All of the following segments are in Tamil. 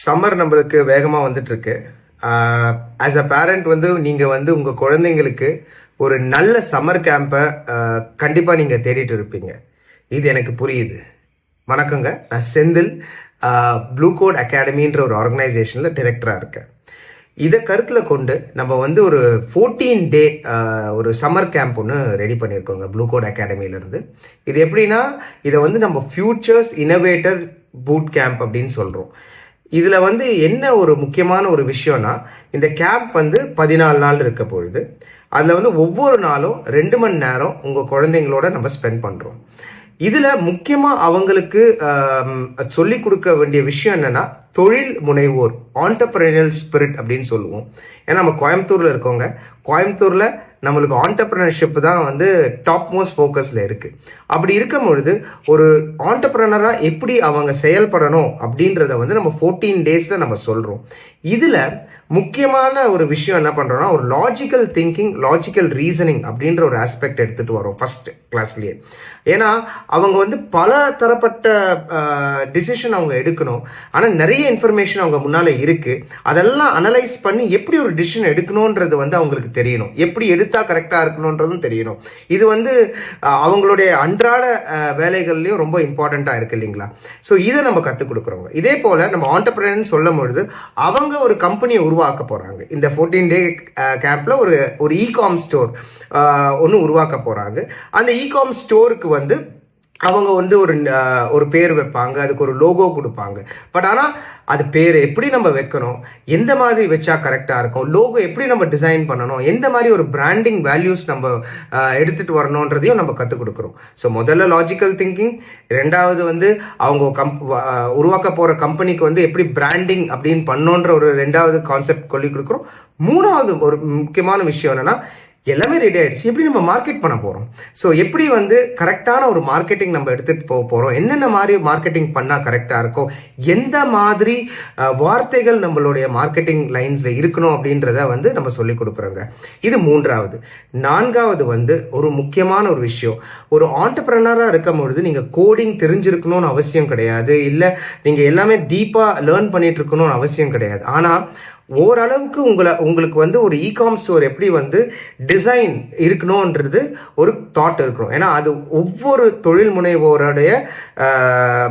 சம்மர் நம்மளுக்கு வேகமாக வந்துட்டு இருக்கு. ஆஸ் அ பேரண்ட் நீங்கள் உங்கள் குழந்தைங்களுக்கு ஒரு நல்ல சம்மர் கேம்பை கண்டிப்பாக நீங்கள் தேடிட்டு இருப்பீங்க. இது எனக்கு புரியுது. வணக்கங்க, நான் செந்தில், ப்ளூ கோட் அகாடமின்ற ஒரு ஆர்கனைசேஷனில் டைரக்டராக இருக்கேன். இதை கருத்தில் கொண்டு நம்ம ஒரு 14 டே ஒரு சம்மர் கேம்ப் ஒன்று ரெடி பண்ணியிருக்கோங்க ப்ளூ கோட் அகாடமியிலேருந்து. இது எப்படின்னா, இதை நம்ம ஃபியூச்சர்ஸ் இன்னோவேட்டர் பூட் கேம்ப் அப்படின்னு சொல்கிறோம். இதில் என்ன ஒரு முக்கியமான ஒரு விஷயம்னா, இந்த கேம்ப் 14 நாள் இருக்க பொழுது அதில் ஒவ்வொரு நாளும் 2 மணி நேரம் உங்கள் குழந்தைங்களோட நம்ம ஸ்பெண்ட் பண்ணுறோம். இதில் முக்கியமாக அவங்களுக்கு சொல்லி கொடுக்க வேண்டிய விஷயம் என்னென்னா, தொழில் முனைவோர், ஆண்டர்பிரினியல் ஸ்பிரிட் அப்படின்னு சொல்லுவோம். ஏன்னா நம்ம கோயம்புத்தூரில் இருக்கோங்க. கோயம்புத்தூரில் நம்மளுக்கு ஆண்டர்பிரினர்ஷிப் தான் டாப் மோஸ்ட் ஃபோக்கஸில் இருக்குது. அப்படி இருக்கும் பொழுது ஒரு ஆண்டர்பிரினராக எப்படி அவங்க செயல்படணும் அப்படின்றத நம்ம 14 டேஸில் நம்ம சொல்கிறோம். இதில் முக்கியமான ஒரு விஷயம் என்ன பண்ணுறோன்னா, ஒரு லாஜிக்கல் திங்கிங், லாஜிக்கல் ரீசனிங் அப்படின்ற ஒரு ஆஸ்பெக்ட் எடுத்துகிட்டு வரோம் ஃபஸ்ட் கிளாஸ்லேயே. ஏன்னா அவங்க பல தரப்பட்ட டிசிஷன் அவங்க எடுக்கணும். ஆனால் நிறைய இன்ஃபர்மேஷன் அவங்க முன்னால் இருக்குது. அதெல்லாம் அனலைஸ் பண்ணி எப்படி ஒரு டிசிஷன் எடுக்கணுன்றது அவங்களுக்கு தெரியணும். எப்படி எடுத்தால் கரெக்டாக இருக்கணுன்றதும் தெரியணும். இது அவங்களுடைய அன்றாட வேலைகள்லையும் ரொம்ப இம்பார்ட்டண்ட்டாக இருக்குது இல்லைங்களா? ஸோ இதை நம்ம கற்றுக் கொடுக்குறோங்க. இதே போல் நம்ம ஆண்டர்பிரினர்னு சொல்லும் பொழுது அவங்க ஒரு கம்பெனியை உருவாக்க போகிறாங்க. இந்த 14 டே கேம்ப்ல ஒரு இகாம் ஸ்டோர் ஒன்று உருவாக்க போகிறாங்க. அந்த இகாம் ஸ்டோருக்கு அவங்க ஒரு பேர் வைப்பாங்க, அதுக்கு ஒரு லோகோ கொடுப்பாங்க. பட் ஆனால் அது பேர் எப்படி நம்ம வைக்கணும், எந்த மாதிரி வச்சா கரெக்டாக இருக்கும், லோகோ எப்படி நம்ம டிசைன் பண்ணணும், எந்த மாதிரி ஒரு பிராண்டிங் வேல்யூஸ் நம்ம எடுத்துகிட்டு வரணுன்றதையும் நம்ம கற்றுக் கொடுக்குறோம். ஸோ முதல்ல லாஜிக்கல் திங்கிங், ரெண்டாவது அவங்க உருவாக்க போகிற கம்பெனிக்கு எப்படி பிராண்டிங் அப்படின்னு பண்ணோன்ற ஒரு 2வது கான்செப்ட் சொல்லி கொடுக்குறோம். 3வது ஒரு முக்கியமான விஷயம் என்னென்னா, எல்லாமே ரெடி ஆகிடுச்சு, எப்படி நம்ம மார்க்கெட் பண்ண போகிறோம். ஸோ எப்படி கரெக்டான ஒரு மார்க்கெட்டிங் நம்ம எடுத்துகிட்டு போக போகிறோம், என்னென்ன மாதிரி மார்க்கெட்டிங் பண்ணால் கரெக்டாக இருக்கும், எந்த மாதிரி வார்த்தைகள் நம்மளுடைய மார்க்கெட்டிங் லைன்ஸில் இருக்கணும் அப்படின்றத நம்ம சொல்லி கொடுக்குறோங்க. இது 3வது. 4வது ஒரு முக்கியமான ஒரு விஷயம், ஒரு ஆண்டர்பிரினராக இருக்கும் பொழுது நீங்கள் கோடிங் தெரிஞ்சிருக்கணும்னு அவசியம் கிடையாது, இல்லை நீங்கள் எல்லாமே டீப்பாக லேர்ன் பண்ணிட்டு இருக்கணும்னு அவசியம் கிடையாது. ஆனால் ஓரளவுக்கு உங்களுக்கு ஒரு இகாம் ஸ்டோர் எப்படி டிசைன் இருக்கணும்ன்றது ஒரு தாட் இருக்கணும். ஏன்னா அது ஒவ்வொரு தொழில் முனைவோருடைய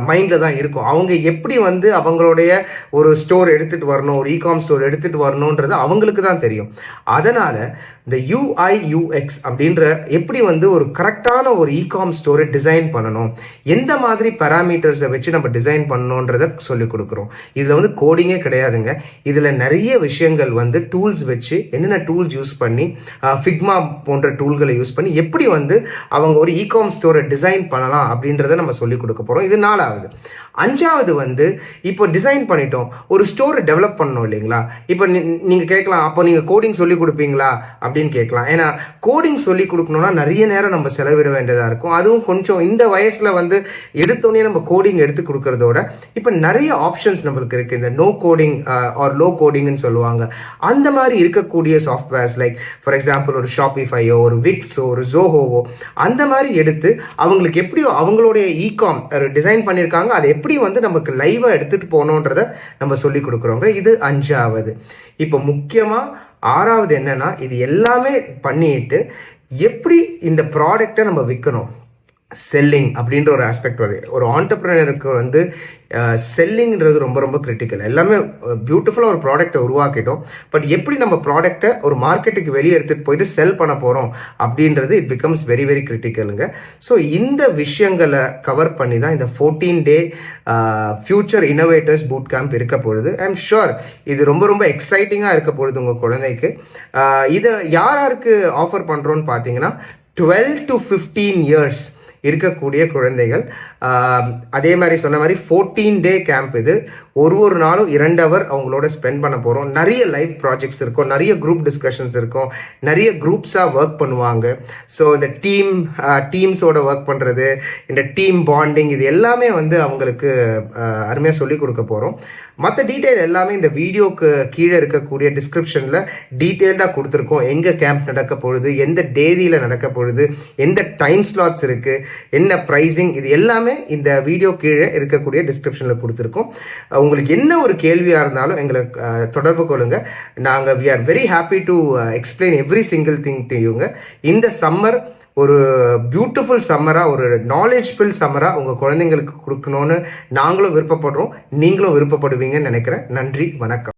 மைண்டில் தான் இருக்கும். அவங்க எப்படி அவங்களுடைய ஒரு ஸ்டோர் எடுத்துகிட்டு வரணும், ஒரு இகாம் ஸ்டோர் எடுத்துகிட்டு வரணுன்றது அவங்களுக்கு தான் தெரியும். அதனால் இந்த UI/UX அப்படின்ற எப்படி ஒரு கரெக்டான ஒரு இகாம் ஸ்டோரை டிசைன் பண்ணணும், எந்த மாதிரி பேராமீட்டர்ஸை வச்சு நம்ம டிசைன் பண்ணணுன்றதை சொல்லிக் கொடுக்குறோம். இதில் கோடிங்கே கிடையாதுங்க. இதில் நிறைய விஷயங்கள் டூல்ஸ் வச்சு, என்னென்ன டூல்ஸ் யூஸ் பண்ணி, ஃபிக்மா போன்ற டூல்களை யூஸ் பண்ணி எப்படி அவங்க ஒரு இகாம் ஸ்டோரை டிசைன் பண்ணலாம் அப்படின்றத நம்ம சொல்லிக் கொடுக்க போகிறோம். இது 4வது. 5வது இப்போ டிசைன் பண்ணிட்டோம், ஒரு ஸ்டோரை டெவலப் பண்ணணும் இல்லைங்களா? இப்போ நீங்கள் கேட்கலாம், அப்போ நீங்கள் கோடிங் சொல்லி கொடுப்பீங்களா அப்படின்னு கேட்கலாம். ஏன்னா கோடிங் சொல்லி கொடுக்கணும்னா நிறைய நேரம் நம்ம செலவிட வேண்டியதாக இருக்கும். அதுவும் கொஞ்சம் இந்த வயசில் எடுத்தோடனே நம்ம கோடிங் எடுத்து கொடுக்கறதோட இப்போ நிறைய ஆப்ஷன்ஸ் நம்மளுக்கு இருக்குது. இந்த நோ கோடிங் ஆர் லோ கோடிங்னு சொல்லுவாங்க. அந்த மாதிரி இருக்கக்கூடிய சாஃப்ட்வேர்ஸ் லைக் ஃபார் எக்ஸாம்பிள் ஒரு ஷாப்பிஃபையோ, ஒரு விக்ஸோ, ஒரு ஜோஹோவோ, அந்த மாதிரி எடுத்து அவங்களுக்கு எப்படி அவங்களுடைய இகாம் டிசைன் பண்ணியிருக்காங்க, அதை எப்படி நமக்கு லைவாக எடுத்துகிட்டு போகணுன்றதை நம்ம சொல்லி கொடுக்குறோங்க. இது 5வது. இப்போ முக்கியமாக 6வது என்னன்னா, இது எல்லாமே பண்ணிட்டு எப்படி இந்த ப்ராடக்டை நம்ம விற்கணும், செல்லிங் அப்படின்ற ஒரு ஆஸ்பெக்ட் வருது. ஒரு ஆண்டர்பிரினருக்கு செல்லிங்கிறது ரொம்ப ரொம்ப கிரிட்டிக்கல். எல்லாமே பியூட்டிஃபுல்லாக ஒரு ப்ராடக்டை உருவாக்கிட்டோம், பட் எப்படி நம்ம ப்ராடக்டை ஒரு மார்க்கெட்டுக்கு வெளியே எடுத்துகிட்டு போயிட்டு செல் பண்ண போகிறோம் அப்படின்றது இட் பிகம்ஸ் வெரி வெரி கிரிட்டிக்கலுங்க. ஸோ இந்த விஷயங்களை கவர் பண்ணி தான் இந்த 14 day future innovators boot camp இருக்க பொழுது ஐ எம் ஷுர் இது ரொம்ப ரொம்ப எக்ஸைட்டிங்காக இருக்க பொழுது உங்கள் குழந்தைக்கு. இதை யாருக்கு ஆஃபர் பண்ணுறோன்னு பார்த்தீங்கன்னா, 12 to 15 இயர்ஸ் இருக்கக்கூடிய குழந்தைகள். அதே மாதிரி சொன்ன மாதிரி 14 டே கேம்ப். இது ஒரு நாளும் 2 ஹவர் அவங்களோட ஸ்பெண்ட் பண்ண போகிறோம். நிறைய லைவ் ப்ராஜெக்ட்ஸ் இருக்கும், நிறைய குரூப் டிஸ்கஷன்ஸ் இருக்கும், நிறைய குரூப்ஸாக ஒர்க் பண்ணுவாங்க. ஸோ இந்த டீம்ஸோட ஒர்க் பண்ணுறது, இந்த டீம் பாண்டிங், இது எல்லாமே அவங்களுக்கு அருமையாக சொல்லிக் கொடுக்க போகிறோம். மற்ற டீட்டெயில் எல்லாமே இந்த வீடியோக்கு கீழே இருக்கக்கூடிய டிஸ்கிரிப்ஷனில் டீட்டெயில்டாக கொடுத்துருக்கோம். எங்கே கேம்ப் நடக்க பொழுது, எந்த தேதியில் நடக்க பொழுது, எந்த டைம் ஸ்லாட்ஸ் இருக்குது, என்ன ப்ரைஸிங், இது எல்லாமே இந்த வீடியோ கீழே இருக்கக்கூடிய டிஸ்கிரிப்ஷனில் கொடுத்துருக்கோம். உங்களுக்கு என்ன ஒரு கேள்வியாக இருந்தாலும் எங்களை தொடர்பு கொள்ளுங்க. நாங்கள் we are very happy to explain every single thing to யூங்க. இந்த சம்மர் ஒரு பியூட்டிஃபுல் சம்மராக, ஒரு நாலேஜ்ஃபுல் சம்மராக உங்கள் குழந்தைங்களுக்கு கொடுக்கணும்னு நாங்களும் விருப்பப்படுறோம், நீங்களும் விருப்பப்படுவீங்கன்னு நினைக்கிறேன். நன்றி, வணக்கம்.